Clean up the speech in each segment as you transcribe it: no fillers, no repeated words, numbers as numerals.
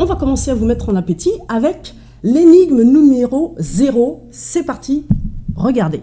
va commencer à vous mettre en appétit avec l'énigme numéro 0. C'est parti, regardez.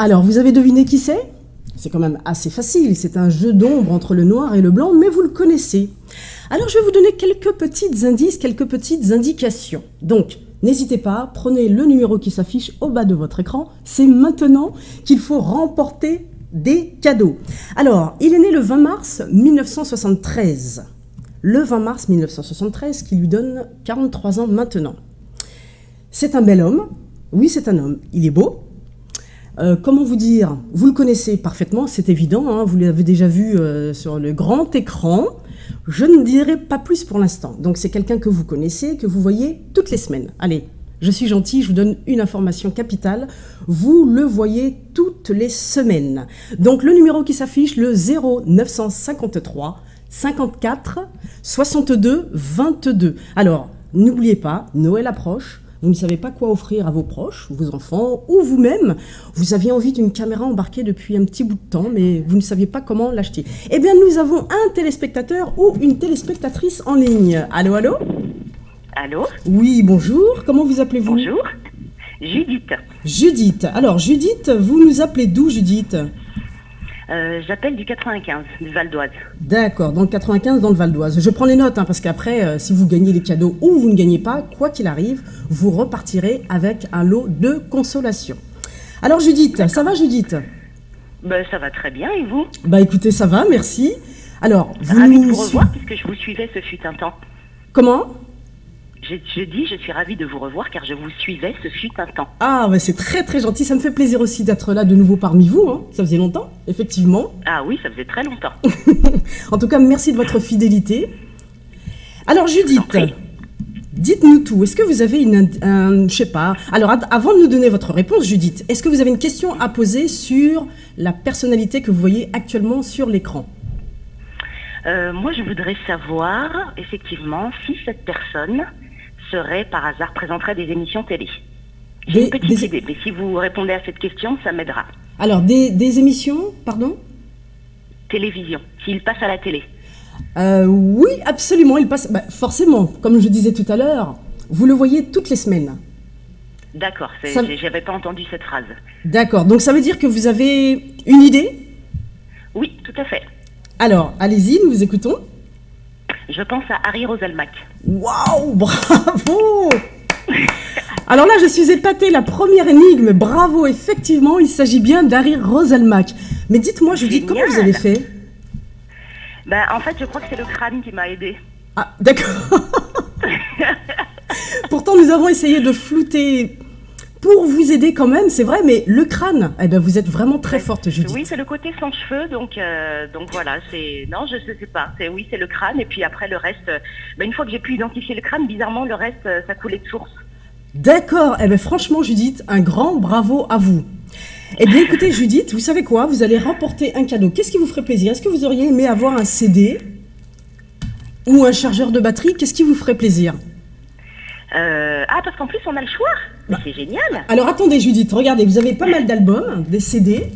Alors, vous avez deviné qui c'est? C'est quand même assez facile, c'est un jeu d'ombre entre le noir et le blanc, mais vous le connaissez. Alors, je vais vous donner quelques petits indices, quelques petites indications. Donc, n'hésitez pas, prenez le numéro qui s'affiche au bas de votre écran. C'est maintenant qu'il faut remporter des cadeaux. Alors, il est né le 20 mars 1973. Le 20 mars 1973, qui lui donne 43 ans maintenant. C'est un bel homme. Oui, c'est un homme. Il est beau. Comment vous dire? Vous le connaissez parfaitement, c'est évident, hein, vous l'avez déjà vu sur le grand écran. Je ne dirai pas plus pour l'instant. Donc c'est quelqu'un que vous connaissez, que vous voyez toutes les semaines. Allez, je suis gentil, je vous donne une information capitale. Vous le voyez toutes les semaines. Donc le numéro qui s'affiche, le 0953 54 62 22. Alors, n'oubliez pas, Noël approche. Vous ne savez pas quoi offrir à vos proches, vos enfants ou vous-même. Vous aviez envie d'une caméra embarquée depuis un petit bout de temps, mais vous ne saviez pas comment l'acheter. Eh bien, nous avons un téléspectateur ou une téléspectatrice en ligne. Allô, allô? Allô? Oui, bonjour. Comment vous appelez-vous? Bonjour. Judith. Judith. Alors, Judith, vous nous appelez d'où, Judith? J'appelle du 95, du Val d'Oise. D'accord, dans le 95, dans le Val d'Oise. Je prends les notes, hein, parce qu'après, si vous gagnez les cadeaux ou vous ne gagnez pas, quoi qu'il arrive, vous repartirez avec un lot de consolation. Alors Judith, ça va Judith? Ça va très bien, et vous? Écoutez, ça va, merci. Alors, Ravie de vous revoir, puisque je vous suivais, ce fut un temps. Comment? Je suis ravie de vous revoir, car je vous suivais, ce fut un temps. Ah, c'est très très gentil, ça me fait plaisir aussi d'être là de nouveau parmi vous, hein. Ça faisait longtemps, effectivement. Ah oui, ça faisait très longtemps. En tout cas, merci de votre fidélité. Alors Judith, dites-nous tout, est-ce que vous avez je sais pas, alors avant de nous donner votre réponse Judith, est-ce que vous avez une question à poser sur la personnalité que vous voyez actuellement sur l'écran? Moi, je voudrais savoir, effectivement, si cette personne présenterait des émissions télé. J'ai une petite idée, mais si vous répondez à cette question, ça m'aidera. Alors, des émissions, pardon? Télévision, s'il passe à la télé. Oui, absolument, il passe, forcément, comme je disais tout à l'heure, vous le voyez toutes les semaines. D'accord, j'avais pas entendu cette phrase. D'accord, donc ça veut dire que vous avez une idée? Oui, tout à fait. Alors, allez-y, nous vous écoutons. Je pense à Harry Roselmack. Waouh, bravo! Alors là, je suis épatée, la première énigme, bravo, effectivement, il s'agit bien d'Harry Roselmack. Mais dites-moi, Judith, comment vous avez fait? En fait, je crois que c'est le crâne qui m'a aidée. Ah, d'accord. Pourtant, nous avons essayé de flouter pour vous aider quand même, c'est vrai, mais le crâne, vous êtes vraiment très forte, Judith. Oui, c'est le côté sans cheveux, donc voilà, non, je sais pas, c'est le crâne, et puis après le reste, une fois que j'ai pu identifier le crâne, bizarrement, le reste, ça coulait de source. D'accord, franchement, Judith, un grand bravo à vous. Eh bien, écoutez, Judith, vous savez quoi? Vous allez remporter un cadeau. Qu'est-ce qui vous ferait plaisir? Est-ce que vous auriez aimé avoir un CD ou un chargeur de batterie? Qu'est-ce qui vous ferait plaisir? Parce qu'en plus, on a le choix. Mais c'est génial. Alors, attendez, Judith, regardez, vous avez pas mal d'albums, des CD.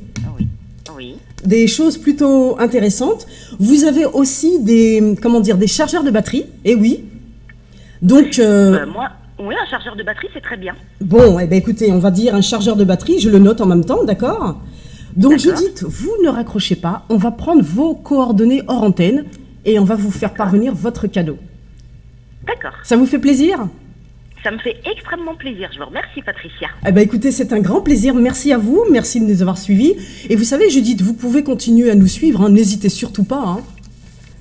Oui. Des choses plutôt intéressantes. Vous avez aussi des chargeurs de batterie. Eh oui. Donc... Oui, un chargeur de batterie, c'est très bien. Bon, écoutez, on va dire un chargeur de batterie, je le note en même temps, d'accord? Donc Judith, vous ne raccrochez pas, on va prendre vos coordonnées hors antenne et on va vous faire parvenir votre cadeau. D'accord. Ça vous fait plaisir? Ça me fait extrêmement plaisir, je vous remercie Patricia. Écoutez, c'est un grand plaisir, merci à vous, merci de nous avoir suivis. Et vous savez Judith, vous pouvez continuer à nous suivre, hein, n'hésitez surtout pas. Hein.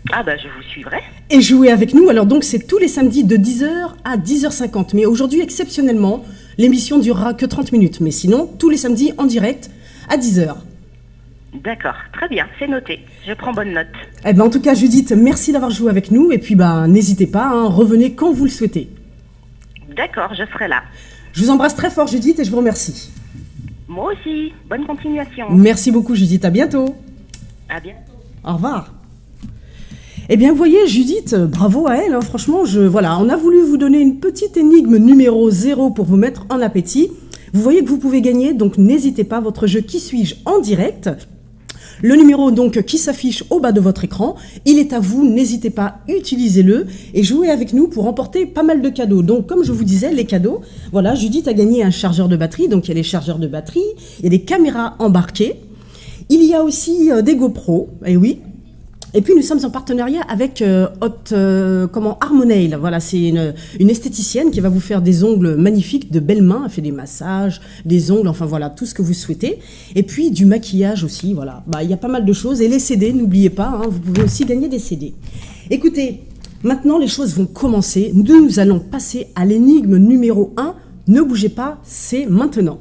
Je vous suivrai. Et jouer avec nous, alors donc c'est tous les samedis de 10h à 10h50. Mais aujourd'hui, exceptionnellement, l'émission durera que 30 minutes. Mais sinon, tous les samedis en direct à 10h. D'accord, très bien, c'est noté. Je prends bonne note. En tout cas, Judith, merci d'avoir joué avec nous. Et puis, n'hésitez pas, hein, revenez quand vous le souhaitez. D'accord, je serai là. Je vous embrasse très fort, Judith, et je vous remercie. Moi aussi. Bonne continuation. Merci beaucoup, Judith. À bientôt. À bientôt. Au revoir. Eh bien, vous voyez, Judith, bravo à elle. Hein, franchement, voilà, on a voulu vous donner une petite énigme numéro 0 pour vous mettre en appétit. Vous voyez que vous pouvez gagner, donc n'hésitez pas. Votre jeu Qui suis-je en direct. Le numéro donc qui s'affiche au bas de votre écran, il est à vous, n'hésitez pas, utilisez-le et jouez avec nous pour remporter pas mal de cadeaux. Donc comme je vous disais, les cadeaux, voilà, Judith a gagné un chargeur de batterie, donc il y a les chargeurs de batterie, il y a des caméras embarquées, il y a aussi des GoPro, et oui. Et puis nous sommes en partenariat avec Harmonail. Voilà, c'est une esthéticienne qui va vous faire des ongles magnifiques, de belles mains, elle fait des massages, des ongles, enfin voilà, tout ce que vous souhaitez. Et puis du maquillage aussi, voilà. Il y a pas mal de choses. Et les CD, n'oubliez pas, hein, vous pouvez aussi gagner des CD. Écoutez, maintenant les choses vont commencer. Nous allons passer à l'énigme numéro 1. Ne bougez pas, c'est maintenant.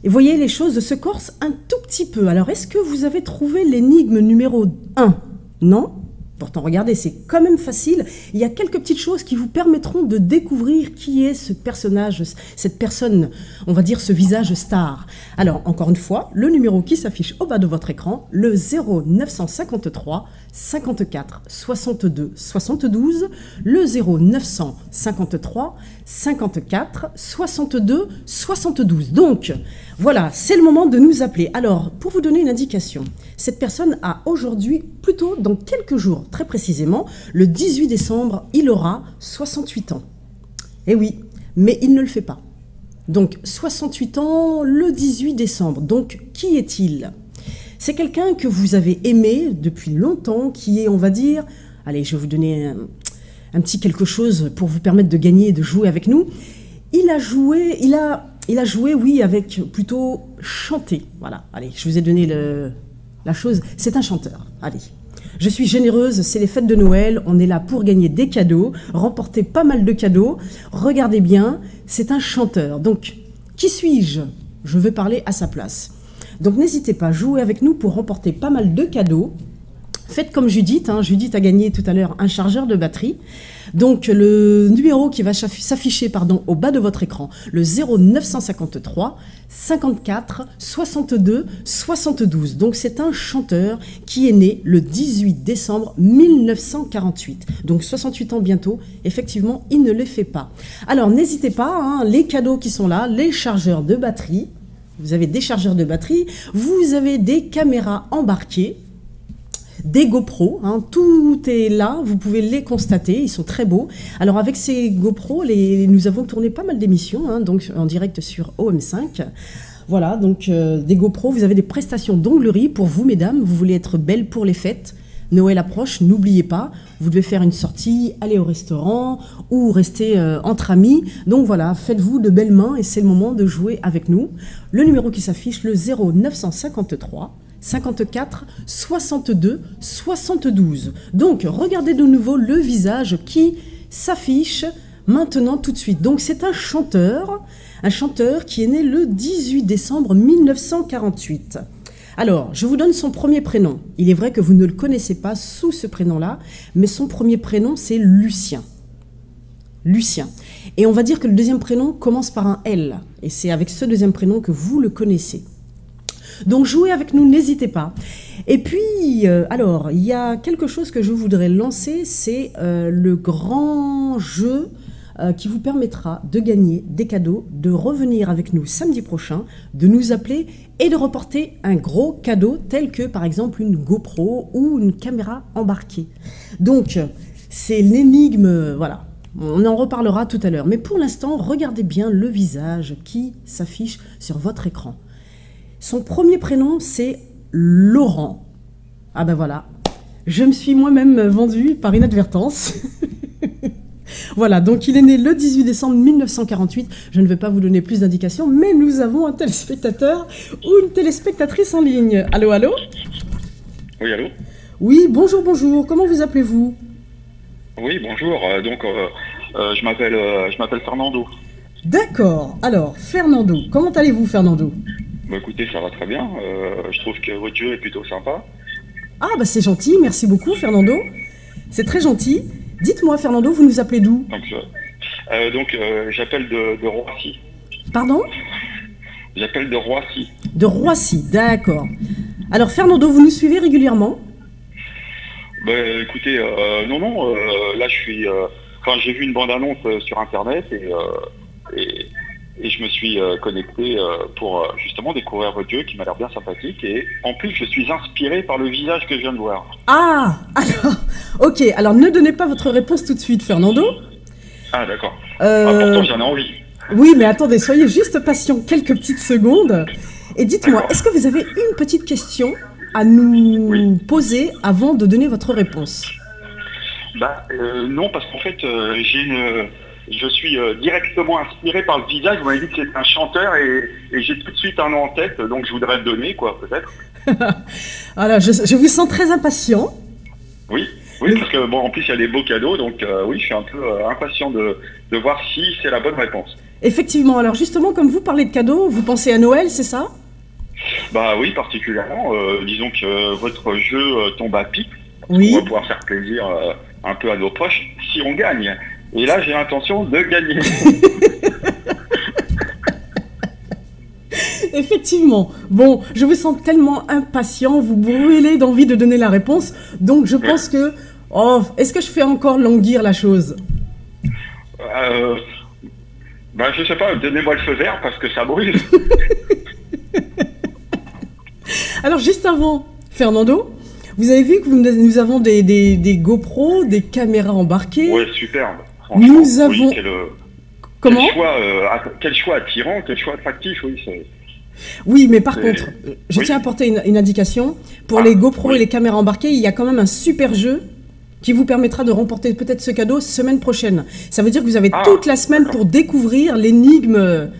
Et vous voyez, les choses se corsent un tout petit peu. Alors, est-ce que vous avez trouvé l'énigme numéro 1? Non? Pourtant, regardez, c'est quand même facile. Il y a quelques petites choses qui vous permettront de découvrir qui est ce personnage, cette personne, on va dire ce visage star. Alors, encore une fois, le numéro qui s'affiche au bas de votre écran, le 0953 54 62 72, le 0953 54 62 72. Donc, voilà, c'est le moment de nous appeler. Alors, pour vous donner une indication, cette personne a aujourd'hui, plutôt dans quelques jours, très précisément, le 18 décembre, il aura 68 ans. Eh oui, mais il ne le fait pas. Donc, 68 ans le 18 décembre. Donc, qui est-il ? C'est quelqu'un que vous avez aimé depuis longtemps, qui est, on va dire... Allez, je vais vous donner un petit quelque chose pour vous permettre de gagner et de jouer avec nous. Il a joué, oui, avec plutôt chanter. Voilà, allez, je vous ai donné la chose. C'est un chanteur, allez. Je suis généreuse, c'est les fêtes de Noël, on est là pour gagner des cadeaux, remporter pas mal de cadeaux. Regardez bien, c'est un chanteur. Donc, qui suis-je? Je vais parler à sa place. Donc, n'hésitez pas, jouez avec nous pour remporter pas mal de cadeaux. Faites comme Judith, hein. Judith a gagné tout à l'heure un chargeur de batterie. Donc le numéro qui va s'afficher au bas de votre écran, le 0953 54 62 72. Donc c'est un chanteur qui est né le 18 décembre 1948. Donc 68 ans bientôt, effectivement, il ne les fait pas. Alors n'hésitez pas, hein, les cadeaux qui sont là, les chargeurs de batterie. Vous avez des chargeurs de batterie, vous avez des caméras embarquées, des GoPro, hein, tout est là, vous pouvez les constater, ils sont très beaux. Alors avec ces GoPro, nous avons tourné pas mal d'émissions, hein, donc en direct sur OM5. Voilà, donc des GoPro, vous avez des prestations d'onglerie pour vous, mesdames, vous voulez être belles pour les fêtes. Noël approche, n'oubliez pas, vous devez faire une sortie, aller au restaurant ou rester entre amis. Donc voilà, faites-vous de belles mains et c'est le moment de jouer avec nous. Le numéro qui s'affiche, le 0953 54 62 72. Donc, regardez de nouveau le visage qui s'affiche maintenant tout de suite. Donc, c'est un chanteur qui est né le 18 décembre 1948. Alors, je vous donne son premier prénom. Il est vrai que vous ne le connaissez pas sous ce prénom-là, mais son premier prénom, c'est Lucien. Lucien. Et on va dire que le deuxième prénom commence par un L. Et c'est avec ce deuxième prénom que vous le connaissez. Donc jouez avec nous, n'hésitez pas. Et puis, alors, il y a quelque chose que je voudrais lancer, c'est le grand jeu qui vous permettra de gagner des cadeaux, de revenir avec nous samedi prochain, de nous appeler et de reporter un gros cadeau tel que par exemple une GoPro ou une caméra embarquée. Donc, c'est l'énigme, voilà. On en reparlera tout à l'heure. Mais pour l'instant, regardez bien le visage qui s'affiche sur votre écran. Son premier prénom, c'est Laurent. Ah ben voilà, je me suis moi-même vendue par inadvertance. Voilà, donc il est né le 18 décembre 1948. Je ne vais pas vous donner plus d'indications, mais nous avons un téléspectateur ou une téléspectatrice en ligne. Allô, allô? Oui, allô? Oui, bonjour, bonjour. Comment vous appelez-vous? Oui, bonjour. Je m'appelle Fernando. D'accord. Alors, Fernando, comment allez-vous, Fernando? Bah écoutez, ça va très bien. Je trouve que votre jeu est plutôt sympa. Ah, bah c'est gentil, merci beaucoup Fernando. C'est très gentil. Dites-moi Fernando, vous nous appelez d'où? Donc, j'appelle de Roissy. Pardon? J'appelle de Roissy. De Roissy, d'accord. Alors Fernando, vous nous suivez régulièrement? Écoutez, non, là je suis... Enfin, j'ai vu une bande-annonce sur Internet et je me suis connecté pour justement découvrir votre jeu qui m'a l'air bien sympathique. Et en plus, je suis inspiré par le visage que je viens de voir. Ah, alors, ok, alors ne donnez pas votre réponse tout de suite Fernando. Ah, d'accord. Pourtant, j'en ai envie. Oui, mais attendez, soyez juste patient quelques petites secondes. Et dites-moi, est-ce que vous avez une petite question à nous poser avant de donner votre réponse? Non, parce qu'en fait, je suis directement inspiré par le visage. Vous m'avez dit que c'est un chanteur et j'ai tout de suite un nom en tête, donc je voudrais le donner, quoi, peut-être. Alors, je vous sens très impatient. Oui, parce que bon, en plus il y a des beaux cadeaux, donc oui, je suis un peu impatient de voir si c'est la bonne réponse. Effectivement, alors justement, comme vous parlez de cadeaux, vous pensez à Noël, c'est ça? Bah oui, particulièrement. Disons que votre jeu tombe à pic. Oui. On va pouvoir faire plaisir un peu à nos proches si on gagne. Et là, j'ai l'intention de gagner. Effectivement. Bon, je vous sens tellement impatient, vous brûlez d'envie de donner la réponse. Donc, je pense que... Oh, est-ce que je fais encore languir la chose? Je sais pas, donnez-moi le feu vert parce que ça brûle. Alors, juste avant, Fernando, vous avez vu que nous avons des GoPro, des caméras embarquées. Ouais, superbe. Nous avons... Oui, Comment? Quel choix attirant, quel choix attractif, oui. Oui, mais par contre, je tiens à apporter une indication. Pour les GoPro et les caméras embarquées, il y a quand même un super jeu qui vous permettra de remporter peut-être ce cadeau semaine prochaine. Ça veut dire que vous avez toute la semaine pour découvrir l'énigme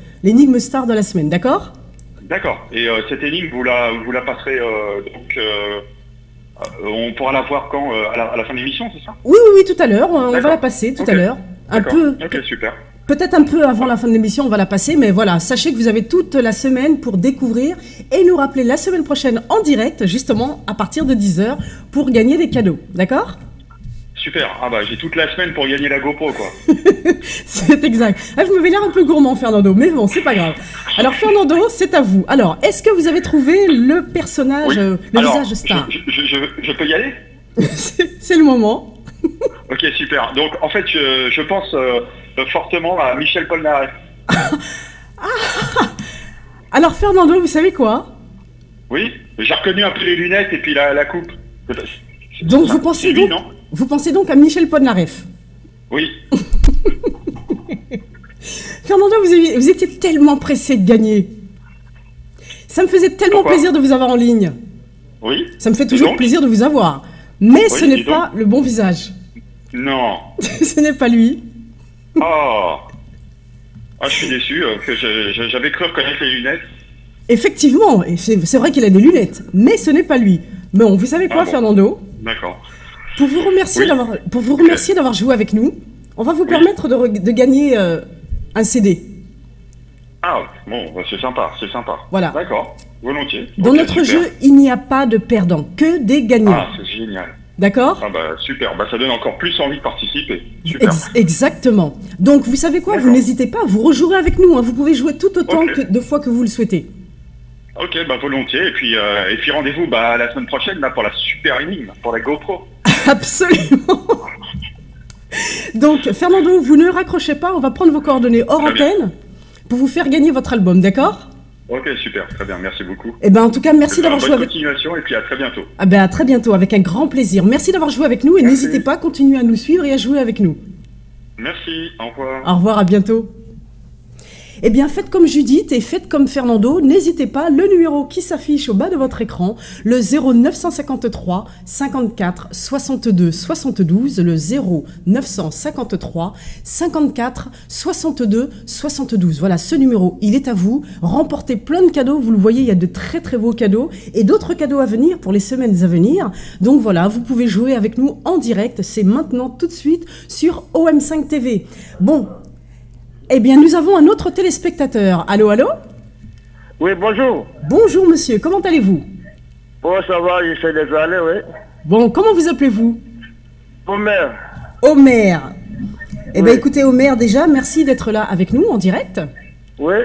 star de la semaine, d'accord? D'accord. Et cette énigme, vous la passerez donc... on pourra la voir quand à la fin de l'émission, c'est ça? Oui, tout à l'heure. On va la passer tout à l'heure. Un peu. Ok, super. Peut-être un peu avant la fin de l'émission, on va la passer, mais voilà, sachez que vous avez toute la semaine pour découvrir et nous rappeler la semaine prochaine en direct, justement, à partir de 10h, pour gagner des cadeaux. D'accord? Super. Ah bah, j'ai toute la semaine pour gagner la GoPro, quoi. C'est exact. Ah, je m'avais l'air un peu gourmand, Fernando, mais bon, c'est pas grave. Alors, Fernando, c'est à vous. Alors, est-ce que vous avez trouvé le personnage, visage star? Je peux y aller? C'est le moment. Ok, super. Donc, en fait, je pense fortement à Michel Polnareff. Alors, Fernando, vous savez quoi? Oui, j'ai reconnu un peu les lunettes et puis la coupe. Donc, vous pensez donc à Michel Polnareff? Oui. Fernando, vous étiez tellement pressé de gagner. Ça me faisait tellement plaisir de vous avoir en ligne. Oui. Ça me fait toujours plaisir de vous avoir. Mais ce n'est pas le bon visage. Non. Ce n'est pas lui. Oh. Ah, je suis déçu, que j'avais cru reconnaître les lunettes. Effectivement, et c'est vrai qu'il a des lunettes, mais ce n'est pas lui. Mais bon, vous savez quoi, Fernando? D'accord. Pour vous remercier d'avoir joué avec nous, on va vous permettre de gagner un CD. Ah, bon, c'est sympa, c'est sympa. Voilà. D'accord, volontiers. Dans notre jeu, il n'y a pas de perdants, que des gagnants. Ah, c'est génial. D'accord? Ah bah super, bah ça donne encore plus envie de participer. Super. Exactement. Donc vous savez quoi, vous n'hésitez pas, vous rejouerez avec nous, hein. Vous pouvez jouer tout autant de fois que vous le souhaitez. Ok, bah volontiers, et puis rendez-vous la semaine prochaine là, pour la super énigme, pour la GoPro. Absolument. Donc Fernando, vous ne raccrochez pas, on va prendre vos coordonnées hors antenne pour vous faire gagner votre album, d'accord? Ok, super, très bien, merci beaucoup. Eh ben, en tout cas, merci d'avoir joué avec nous. Bonne continuation et puis à très bientôt. Ah ben, à très bientôt, avec un grand plaisir. Merci d'avoir joué avec nous et n'hésitez pas à continuer à nous suivre et à jouer avec nous. Merci, au revoir. Au revoir, à bientôt. Eh bien, faites comme Judith et faites comme Fernando. N'hésitez pas, le numéro qui s'affiche au bas de votre écran, le 0953 54 62 72, le 0953 54 62 72. Voilà, ce numéro, il est à vous. Remportez plein de cadeaux. Vous le voyez, il y a de très très beaux cadeaux et d'autres cadeaux à venir pour les semaines à venir. Donc voilà, vous pouvez jouer avec nous en direct. C'est maintenant tout de suite sur OM5 TV. Bon. Eh bien, nous avons un autre téléspectateur. Allô, allô? Oui, bonjour. Bonjour, monsieur. Comment allez-vous? Oh, ça va, j'essaie d'être allé, oui. Bon, comment vous appelez-vous? Omer. Omer. Eh Oui. bien, écoutez, Omer, déjà, merci d'être là avec nous en direct. Oui.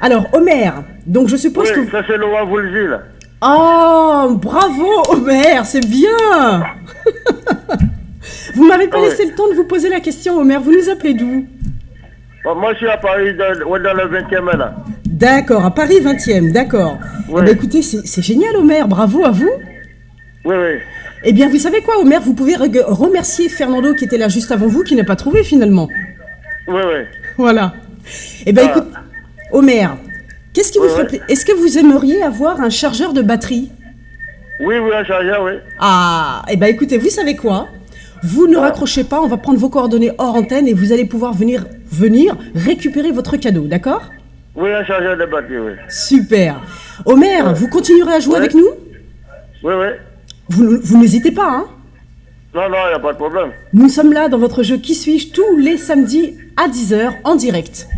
Alors, Omer, donc je suppose Oui, que... ça c'est Laurent Voulzy, là. Oh, bravo, Omer, c'est bien. Vous m'avez pas Ah ouais. laissé le temps de vous poser la question, Omer. Vous nous appelez d'où? Bon, moi, je suis à Paris, dans le 20e, là. D'accord, à Paris 20e, d'accord. Ouais. Eh bien, écoutez, c'est génial, Omer, bravo à vous. Oui, oui. Eh bien, vous savez quoi, Omer, vous pouvez remercier Fernando qui était là juste avant vous, qui n'a pas trouvé finalement. Oui, oui. Voilà. Eh bien, Ah. écoute, Omer, qu'est-ce qui vous Ouais, ferait plaisir? Est-ce que vous aimeriez avoir un chargeur de batterie? Oui, oui, un chargeur, oui. Ah, eh bien, écoutez, vous savez quoi? Vous ne raccrochez pas, on va prendre vos coordonnées hors antenne et vous allez pouvoir venir récupérer votre cadeau, d'accord? Oui, un chargeur de batterie, oui. Super. Omer, vous continuerez à jouer Ouais. avec nous? Oui, oui. Vous n'hésitez pas, hein? Non, non, il n'y a pas de problème. Nous sommes là dans votre jeu Qui suis-je tous les samedis à 10h en direct.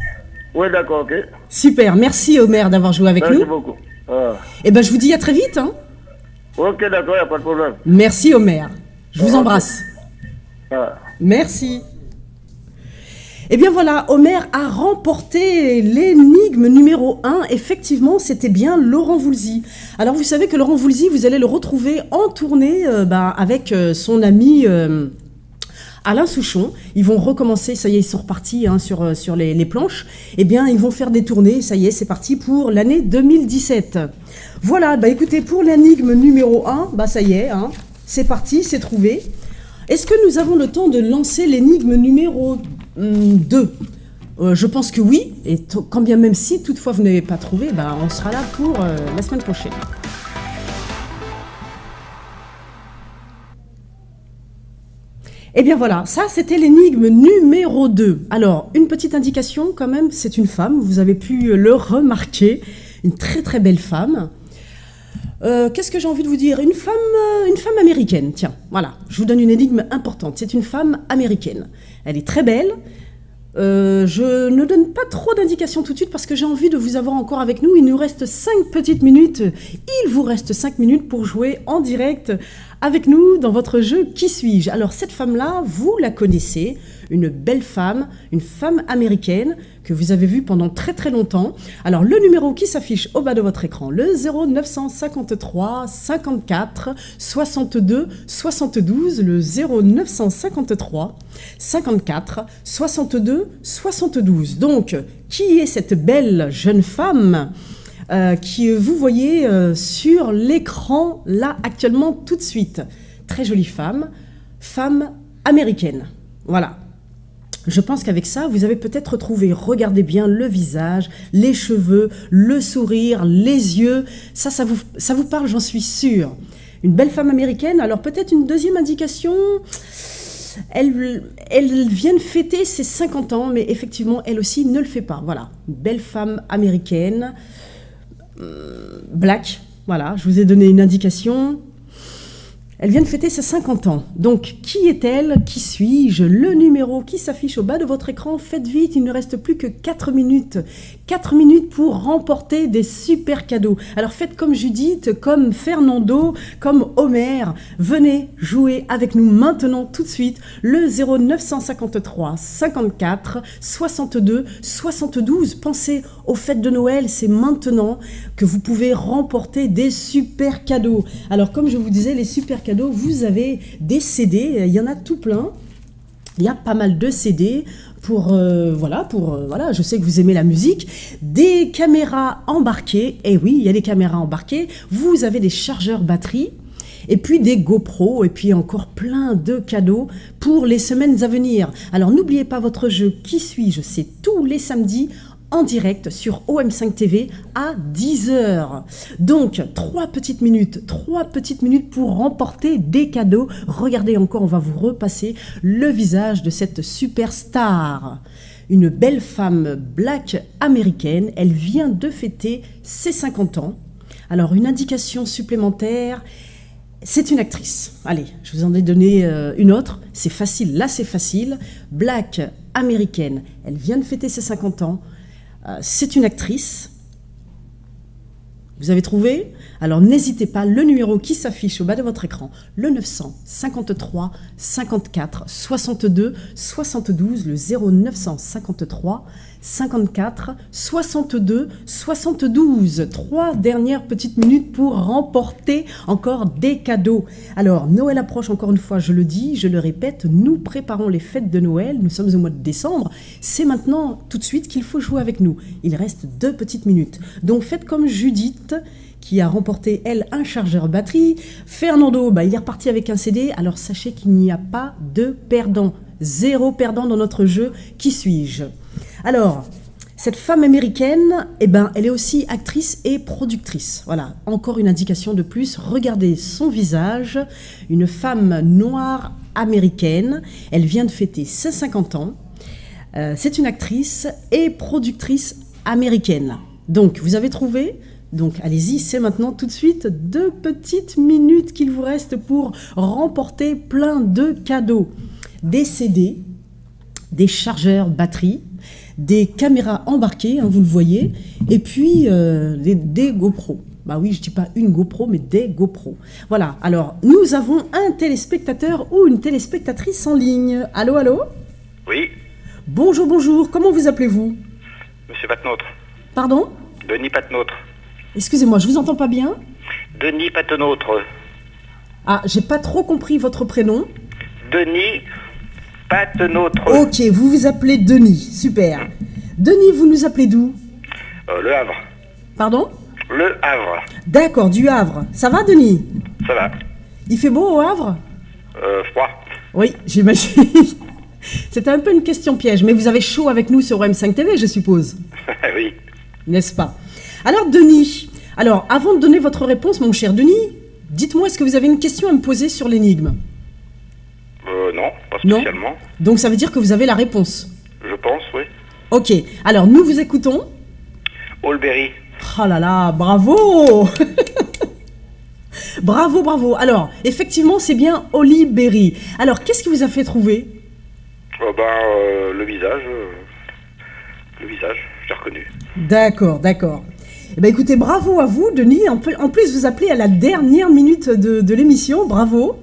Oui, d'accord, ok. Super, merci Omer d'avoir joué avec Merci nous. beaucoup. Ah. Et ben je vous dis à très vite, hein. Ok, d'accord, il n'y a pas de problème. Merci Omer. Je vous embrasse. Ah. Merci. Eh bien voilà, Omer a remporté l'énigme numéro 1. Effectivement, c'était bien Laurent Voulzy. Alors vous savez que Laurent Voulzy, vous allez le retrouver en tournée avec son ami Alain Souchon. Ils vont recommencer, ça y est, ils sont repartis hein, sur les planches. Eh bien, ils vont faire des tournées, ça y est, c'est parti pour l'année 2017. Voilà, bah écoutez, pour l'énigme numéro 1, bah ça y est, hein, c'est parti, c'est trouvé. Est-ce que nous avons le temps de lancer l'énigme numéro 2 ? Je pense que oui, et quand bien même si toutefois vous n'avez pas trouvé, bah, on sera là pour la semaine prochaine. Et bien voilà, ça c'était l'énigme numéro 2. Alors, une petite indication quand même, c'est une femme, vous avez pu le remarquer, une très très belle femme. Qu'est-ce que j'ai envie de vous dire ? Une femme américaine, tiens, voilà, je vous donne une énigme importante. C'est une femme américaine. Elle est très belle. Je ne donne pas trop d'indications tout de suite parce que j'ai envie de vous avoir encore avec nous. Il nous reste 5 petites minutes. Il vous reste 5 minutes pour jouer en direct avec nous dans votre jeu Qui suis-je ? Alors cette femme-là, vous la connaissez, une belle femme, une femme américaine que vous avez vue pendant très très longtemps. Alors le numéro qui s'affiche au bas de votre écran, le 0953 54 62 72, le 0953 54 62 72. Donc, qui est cette belle jeune femme qui vous voyez sur l'écran là actuellement tout de suite? Très jolie femme, femme américaine. Voilà. Je pense qu'avec ça, vous avez peut-être retrouvé, regardez bien le visage, les cheveux, le sourire, les yeux. Ça vous parle, j'en suis sûre. Une belle femme américaine. Alors peut-être une deuxième indication, elle vient de fêter ses 50 ans, mais effectivement, elle aussi ne le fait pas. Voilà, une belle femme américaine, black, voilà, je vous ai donné une indication. Elle vient de fêter ses 50 ans. Donc, qui est-elle? Qui suis-je? Le numéro qui s'affiche au bas de votre écran. Faites vite, il ne reste plus que 4 minutes. 4 minutes pour remporter des super cadeaux. Alors, faites comme Judith, comme Fernando, comme Omer. Venez jouer avec nous maintenant, tout de suite. Le 0953 54 62 72. Pensez aux fêtes de Noël, c'est maintenant que vous pouvez remporter des super cadeaux. Alors, comme je vous disais, les super cadeaux, vous avez des CD, il y en a tout plein. Il y a pas mal de CD voilà, je sais que vous aimez la musique, des caméras embarquées, et oui, il y a des caméras embarquées, vous avez des chargeurs batterie, et puis des GoPro, et puis encore plein de cadeaux pour les semaines à venir. Alors n'oubliez pas votre jeu Qui suis-je ? C'est tous les samedis en direct sur OM5 TV à 10h. Donc, 3 petites minutes pour remporter des cadeaux. Regardez encore, on va vous repasser le visage de cette superstar. Une belle femme black américaine, elle vient de fêter ses 50 ans. Alors, une indication supplémentaire, c'est une actrice. Allez, je vous en ai donné une autre. C'est facile, là c'est facile. Black américaine, elle vient de fêter ses 50 ans. C'est une actrice. Vous avez trouvé? Alors n'hésitez pas, le numéro qui s'affiche au bas de votre écran, le 953 54 62 72, le 0953 54 62 72. 3 dernières petites minutes pour remporter encore des cadeaux. Alors Noël approche, encore une fois, je le dis, je le répète, nous préparons les fêtes de Noël, nous sommes au mois de décembre, c'est maintenant tout de suite qu'il faut jouer avec nous. Il reste 2 petites minutes. Donc faites comme Judith, qui a remporté, elle, un chargeur batterie. Fernando, il est reparti avec un CD. Alors sachez qu'il n'y a pas de perdant. 0 perdant dans notre jeu. Qui suis-je? Alors, cette femme américaine, elle est aussi actrice et productrice. Voilà, encore une indication de plus. Regardez son visage. Une femme noire américaine. Elle vient de fêter ses 50 ans. C'est une actrice et productrice américaine. Donc, vous avez trouvé? Donc allez-y, c'est maintenant tout de suite 2 petites minutes qu'il vous reste pour remporter plein de cadeaux. Des CD, des chargeurs batterie, des caméras embarquées, vous le voyez, et puis des GoPro. Bah oui, je dis pas une GoPro, mais des GoPro. Voilà, alors nous avons un téléspectateur ou une téléspectatrice en ligne. Allô, allô? Oui. Bonjour, bonjour, comment vous appelez-vous? Monsieur Patnôtre. Pardon? Denis Patnôtre. Excusez-moi, je vous entends pas bien. Denis Patnôtre. Ah, j'ai pas trop compris votre prénom. Denis Patnôtre. Ok, vous vous appelez Denis, super. Denis, vous nous appelez d'où? Le Havre. Pardon? Le Havre. D'accord, du Havre. Ça va, Denis? Ça va. Il fait beau au Havre? Froid. Oui, j'imagine. C'était un peu une question piège, mais vous avez chaud avec nous sur OM5 TV, je suppose. Oui. N'est-ce pas? Alors, Denis, avant de donner votre réponse, mon cher Denis, dites-moi, est-ce que vous avez une question à me poser sur l'énigme? Non, pas spécialement. Non. Donc, ça veut dire que vous avez la réponse? Je pense, oui. Ok, alors nous vous écoutons. Holberry. Oh là là, bravo. Bravo, bravo. Alors, effectivement, c'est bien Holly Berry. Alors, qu'est-ce qui vous a fait trouver? Le visage. Le visage, je l'ai reconnu. D'accord, d'accord. Eh bien, écoutez, bravo à vous, Denis. En plus, vous appelez à la dernière minute de l'émission. Bravo.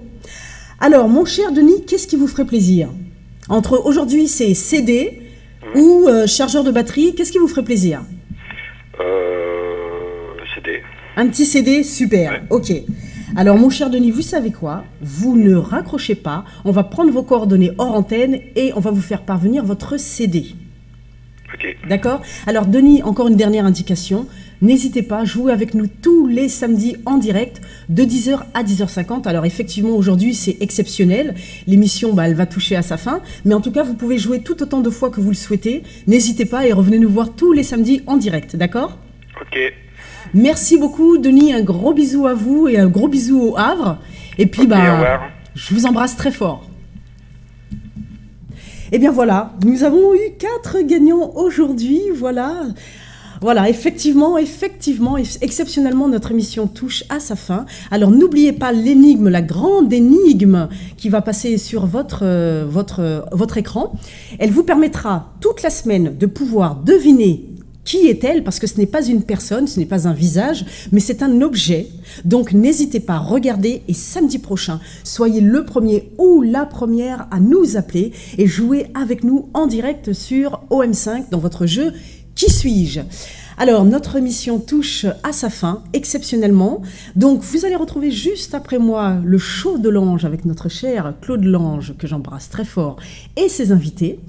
Alors, mon cher Denis, qu'est-ce qui vous ferait plaisir? Entre aujourd'hui, c'est CD ou chargeur de batterie, qu'est-ce qui vous ferait plaisir? CD. Un petit CD, super. Ouais. Ok. Alors, mon cher Denis, vous savez quoi? Vous ne raccrochez pas. On va prendre vos coordonnées hors antenne et on va vous faire parvenir votre CD. Ok. D'accord? Alors, Denis, encore une dernière indication. N'hésitez pas, jouez avec nous tous les samedis en direct de 10h à 10h50. Alors, effectivement, aujourd'hui, c'est exceptionnel. L'émission, elle va toucher à sa fin. Mais en tout cas, vous pouvez jouer tout autant de fois que vous le souhaitez. N'hésitez pas et revenez nous voir tous les samedis en direct. D'accord? Ok. Merci beaucoup, Denis. Un gros bisou à vous et un gros bisou au Havre. Et puis, au revoir. Je vous embrasse très fort. Et bien voilà, nous avons eu 4 gagnants aujourd'hui. Voilà, effectivement, exceptionnellement, notre émission touche à sa fin. Alors, n'oubliez pas l'énigme, la grande énigme qui va passer sur votre écran. Elle vous permettra toute la semaine de pouvoir deviner qui est-elle, parce que ce n'est pas une personne, ce n'est pas un visage, mais c'est un objet. Donc, n'hésitez pas à regarder et samedi prochain, soyez le premier ou la première à nous appeler et jouer avec nous en direct sur OM5 dans votre jeu « Qui suis-je » Alors, notre émission touche à sa fin, exceptionnellement. Donc, vous allez retrouver juste après moi le show de l'ange avec notre cher Claude Lange, que j'embrasse très fort, et ses invités.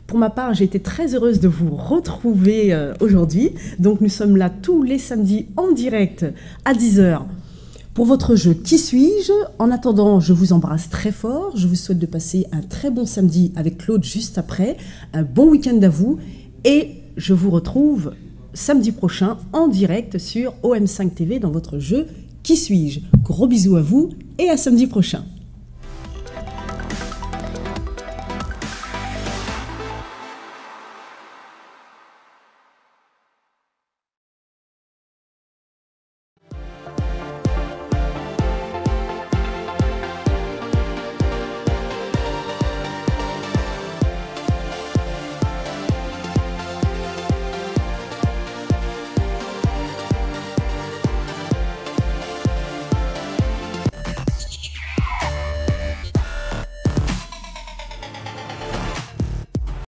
Pour ma part, j'ai été très heureuse de vous retrouver aujourd'hui. Donc, nous sommes là tous les samedis en direct à 10h pour votre jeu « Qui suis-je » En attendant, je vous embrasse très fort. Je vous souhaite de passer un très bon samedi avec Claude juste après. Un bon week-end à vous. Et je vous retrouve samedi prochain en direct sur OM5 TV dans votre jeu « Qui suis-je » Gros bisous à vous et à samedi prochain.